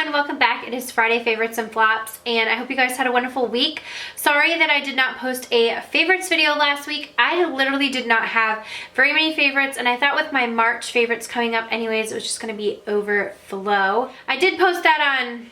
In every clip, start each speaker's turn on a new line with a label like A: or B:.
A: everyone, welcome back. It is Friday Favorites and Flops, and I hope you guys had a wonderful week. Sorry that I did not post a favorites video last week. I literally did not have very many favorites, and I thought with my March favorites coming up anyways, it was just going to be overflow. I did post that on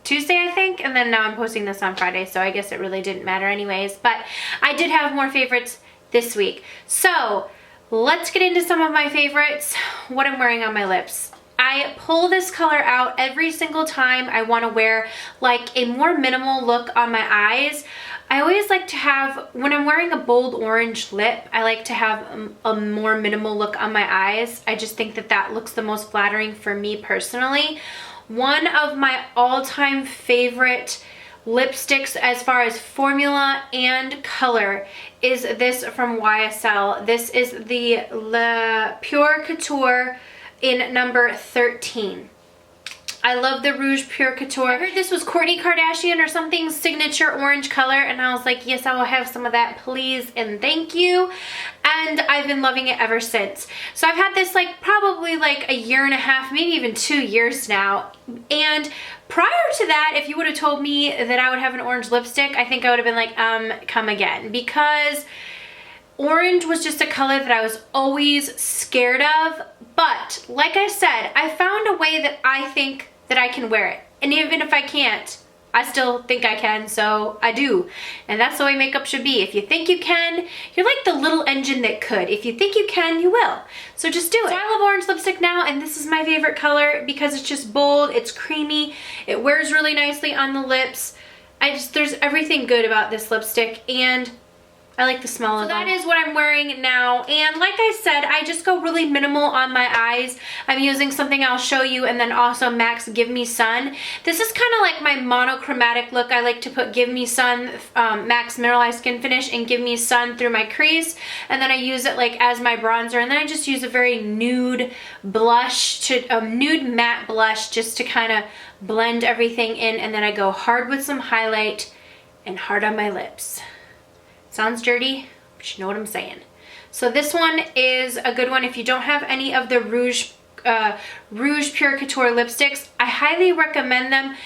A: Tuesday, I think, and then now I'm posting this on Friday, so I guess it really didn't matter anyways, but I did have more favorites this week. So let's get into some of my favorites. What I'm wearing on my lips. I pull this color out every single time I want to wear like a more minimal look on my eyes. I always like to have, when I'm wearing a bold orange lip, I like to have a more minimal look on my eyes. I just think that that looks the most flattering for me personally. One of my all-time favorite lipsticks as far as formula and color is this from YSL. This is the Pure Couture in number 13. I love the Rouge Pure Couture. I heard this was Kourtney Kardashian or something signature orange color, and I was like, yes, I will have some of that, please and thank you. And I've been loving it ever since. So I've had this like probably like a year and a half, maybe even 2 years now. And prior to that, if you would have told me that I would have an orange lipstick, I think I would have been like, come again, because orange was just a color that I was always scared of. But like I said, I found a way that I think that I can wear it. And even if I can't, I still think I can, so I do. And that's the way makeup should be. If you think you can, you're like the little engine that could. If you think you can, you will. So just do it. So I love orange lipstick now, and this is my favorite color because it's just bold, it's creamy, it wears really nicely on the lips. There's everything good about this lipstick, and I like the smell of them. So that is what I'm wearing now, and like I said, I just go really minimal on my eyes. I'm using something I'll show you, and then also MAC's Give Me Sun. This is kind of like my monochromatic look. I like to put Give Me Sun, MAC's Mineralized Skin Finish, and Give Me Sun through my crease, and then I use it like as my bronzer, and then I just use a very nude blush, nude matte blush, just to kind of blend everything in, and then I go hard with some highlight and hard on my lips. Sounds dirty, but you know what I'm saying. So this one is a good one if you don't have any of the Rouge Pure Couture lipsticks. I highly recommend them.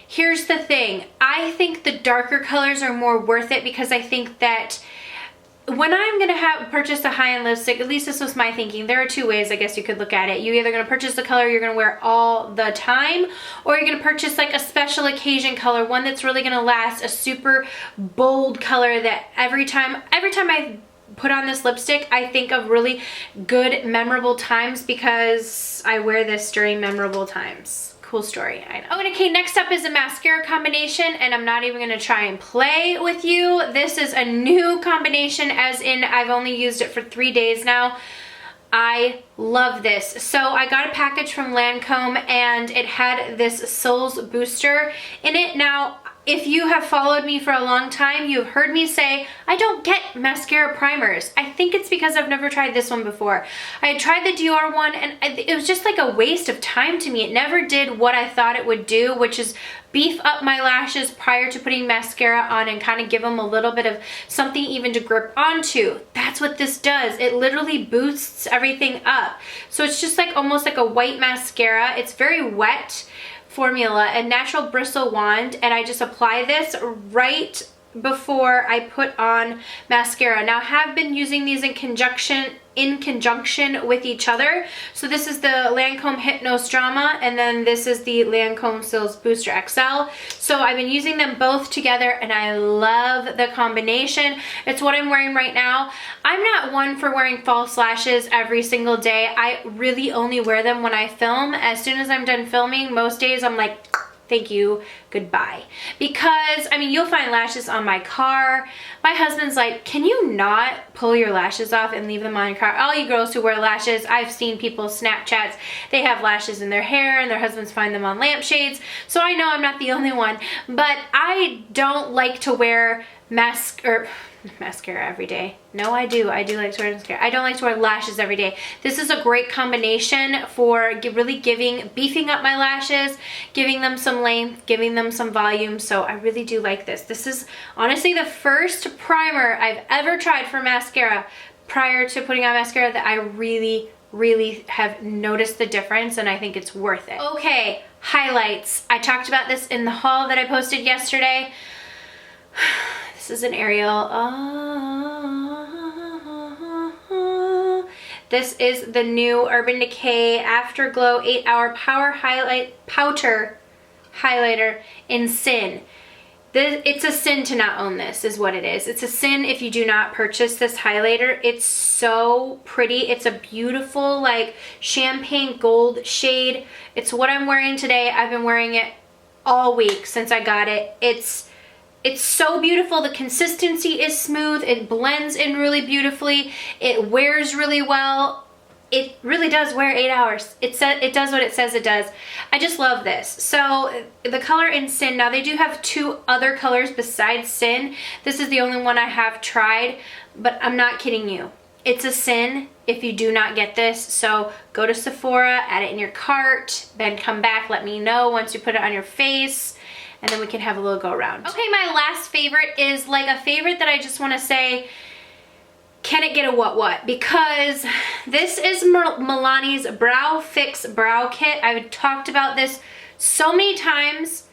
A: Here's the thing. I think the darker colors are more worth it because I think that when I'm gonna purchase a high-end lipstick, at least this was my thinking, there are two ways I guess you could look at it. You're either gonna purchase the color you're gonna wear all the time, or you're gonna purchase like a special occasion color, one that's really gonna last, a super bold color that every time I put on this lipstick, I think of really good, memorable times because I wear this during memorable times. Cool story, I know. Okay, next up is a mascara combination, and I'm not even gonna try and play with you. This is a new combination, as in I've only used it for 3 days now. I love this. So I got a package from Lancome, and it had this Cils booster in it. Now, if you have followed me for a long time, you've heard me say, I don't get mascara primers. I think it's because I've never tried this one before. I had tried the Dior one, and it was just like a waste of time to me. It never did what I thought it would do, which is beef up my lashes prior to putting mascara on and kind of give them a little bit of something even to grip onto. That's what this does. It literally boosts everything up. So it's just like almost like a white mascara. It's very wet formula, a natural bristle wand, and I just apply this right before I put on mascara. Now I have been using these in conjunction with each other. So this is the Lancome Hypnose Drama, and then this is the Lancome Cils Booster XL. So I've been using them both together, and I love the combination. It's what I'm wearing right now. I'm not one for wearing false lashes every single day. I really only wear them when I film. As soon as I'm done filming, most days I'm like, thank you, goodbye. Because, I mean, you'll find lashes on my car. My husband's like, can you not pull your lashes off and leave them on your car? All you girls who wear lashes, I've seen people's Snapchats, they have lashes in their hair and their husbands find them on lampshades. So I know I'm not the only one, but I don't like to wear mascara every day. No, I do like to wear mascara. I don't like to wear lashes every day. This is a great combination for really beefing up my lashes, giving them some length, giving them some volume. So I really do like this. This is honestly the first primer I've ever tried for mascara prior to putting on mascara that I really really have noticed the difference, and I think it's worth it. Okay, highlights. I talked about this in the haul that I posted yesterday. This is an Ariel. This is the new Urban Decay Afterglow 8-Hour Powder Highlighter in Sin. It's a sin to not own this, is what it is. It's a sin if you do not purchase this highlighter. It's so pretty. It's a beautiful, like, champagne gold shade. It's what I'm wearing today. I've been wearing it all week since I got it. It's so beautiful. The consistency is smooth. It blends in really beautifully. It wears really well. It really does wear 8 hours. It does what it says it does. I just love this. So the color in Sin, now they do have 2 other colors besides Sin. This is the only one I have tried, but I'm not kidding you. It's a sin if you do not get this. So go to Sephora, add it in your cart, then come back, let me know once you put it on your face, and then we can have a little go around. Okay, my last favorite is like a favorite that I just want to say, can it get a what? Because this is Milani's Brow Fix Brow Kit. I've talked about this so many times,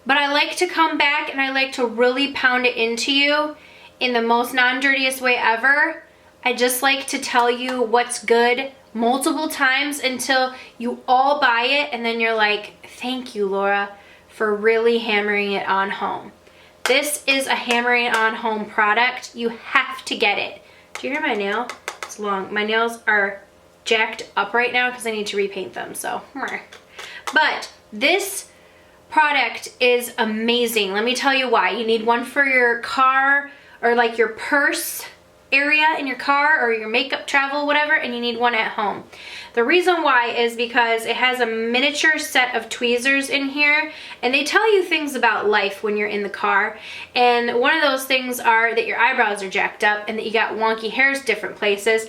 A: but I like to come back and I like to really pound it into you in the most non-dirtiest way ever. I just like to tell you what's good multiple times until you all buy it, and then you're like, thank you, Laura, for really hammering it on home. This is a hammering on home product. You have to get it. Do you hear my nail? It's long. My nails are jacked up right now because I need to repaint them, so. But this product is amazing. Let me tell you why. You need one for your car or like your purse area in your car or your makeup travel, whatever, and you need one at home. The reason why is because it has a miniature set of tweezers in here, and they tell you things about life when you're in the car, and one of those things are that your eyebrows are jacked up and that you got wonky hairs different places.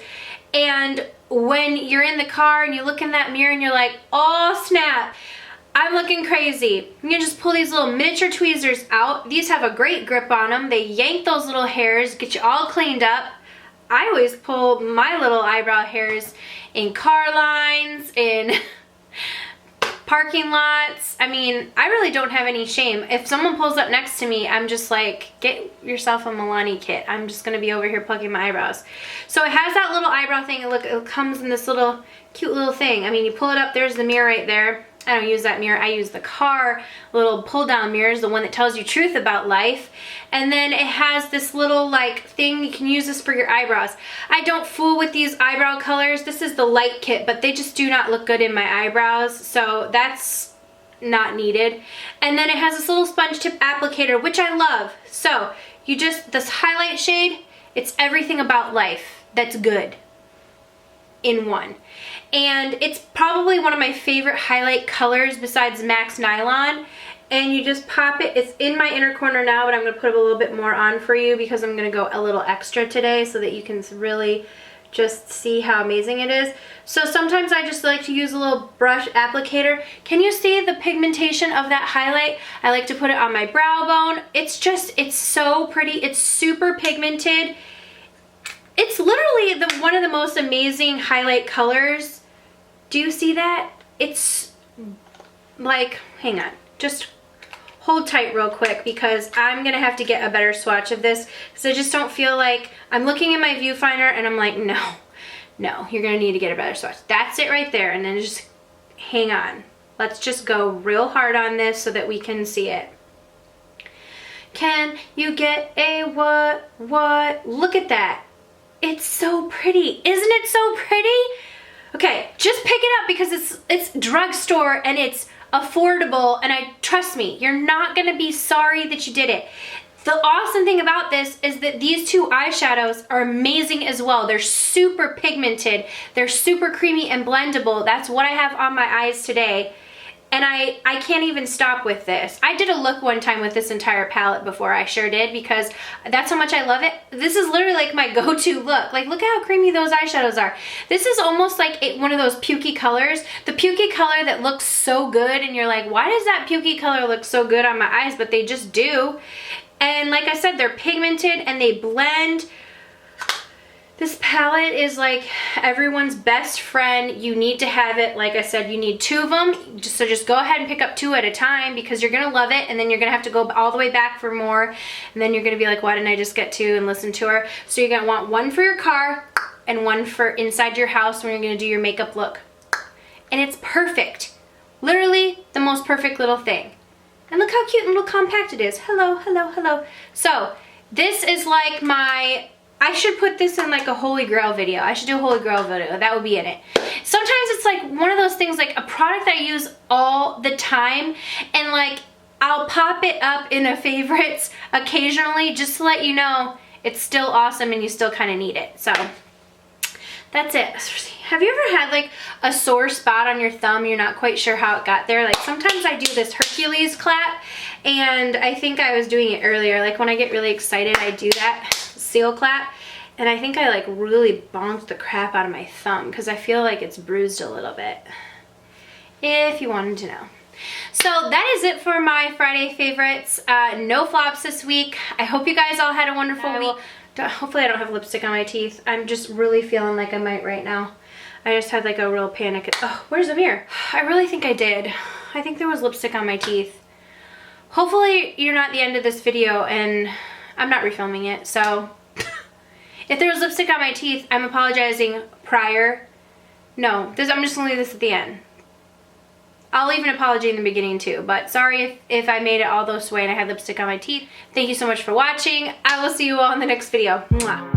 A: And when you're in the car and you look in that mirror and you're like, oh snap, I'm looking crazy, you can just pull these little miniature tweezers out. These have a great grip on them. They yank those little hairs, get you all cleaned up. I always pull my little eyebrow hairs in car lines, in parking lots. I mean, I really don't have any shame. If someone pulls up next to me, I'm just like, get yourself a Milani kit. I'm just gonna be over here plucking my eyebrows. So it has that little eyebrow thing, and look, it comes in this little cute little thing. I mean, you pull it up, there's the mirror right there. I don't use that mirror, I use the car little pull down mirrors, the one that tells you truth about life. And then it has this little like thing, you can use this for your eyebrows. I don't fool with these eyebrow colors. This is the light kit, but they just do not look good in my eyebrows, so that's not needed. And then it has this little sponge tip applicator, which I love. So you just, this highlight shade, it's everything about life that's good in one. And it's probably one of my favorite highlight colors besides Max Nylon. And you just pop it. It's in my inner corner now, but I'm going to put a little bit more on for you because I'm going to go a little extra today so that you can really just see how amazing it is. So sometimes I just like to use a little brush applicator. Can you see the pigmentation of that highlight? I like to put it on my brow bone. It's just, it's so pretty. It's super pigmented. It's literally one of the most amazing highlight colors. Do you see that? It's like, hang on, just hold tight real quick because I'm gonna have to get a better swatch of this because I just don't feel like, I'm looking in my viewfinder and I'm like, no, you're gonna need to get a better swatch. That's it right there, and then just hang on. Let's just go real hard on this so that we can see it. Can you get a what? Look at that. It's so pretty. Isn't it so pretty? Okay, just pick it up because it's drugstore and it's affordable, and trust me, you're not gonna be sorry that you did it. The awesome thing about this is that these 2 eyeshadows are amazing as well. They're super pigmented, they're super creamy and blendable. That's what I have on my eyes today. And I can't even stop with this. I did a look one time with this entire palette before, I sure did, because that's how much I love it. This is literally like my go-to look. Like, look at how creamy those eyeshadows are. This is almost like one of those pukey colors. The pukey color that looks so good, and you're like, why does that pukey color look so good on my eyes? But they just do. And like I said, they're pigmented and they blend This palette is like everyone's best friend. You need to have it. Like I said, you need 2 of them. So just go ahead and pick up 2 at a time because you're gonna love it, and then you're gonna have to go all the way back for more, and then you're gonna be like, why didn't I just get 2 and listen to her? So you're gonna want 1 for your car and 1 for inside your house when you're gonna do your makeup look. And it's perfect. Literally the most perfect little thing. And look how cute and little compact it is. Hello, hello, hello. So this is like my, I should put this in like a Holy Grail video. I should do a Holy Grail video. That would be in it. Sometimes it's like one of those things, like a product that I use all the time, and like I'll pop it up in a favorites occasionally just to let you know it's still awesome and you still kind of need it. So that's it. Have you ever had like a sore spot on your thumb? You're not quite sure how it got there. Like sometimes I do this Hercules clap, and I think I was doing it earlier. Like when I get really excited, I do that seal clap, and I think I like really bonked the crap out of my thumb because I feel like it's bruised a little bit, if you wanted to know. So that is it for my Friday favorites. No flops this week. I hope you guys all had a wonderful week. Hopefully I don't have lipstick on my teeth. I'm just really feeling like I might right now. I just had like a real panic. Oh, where's the mirror? I really think I did. I think there was lipstick on my teeth. Hopefully you're not at the end of this video and I'm not refilming it. So if there was lipstick on my teeth, I'm apologizing prior. No, I'm just gonna leave this at the end. I'll leave an apology in the beginning too, but sorry if I made it all this way and I had lipstick on my teeth. Thank you so much for watching. I will see you all in the next video. Mwah.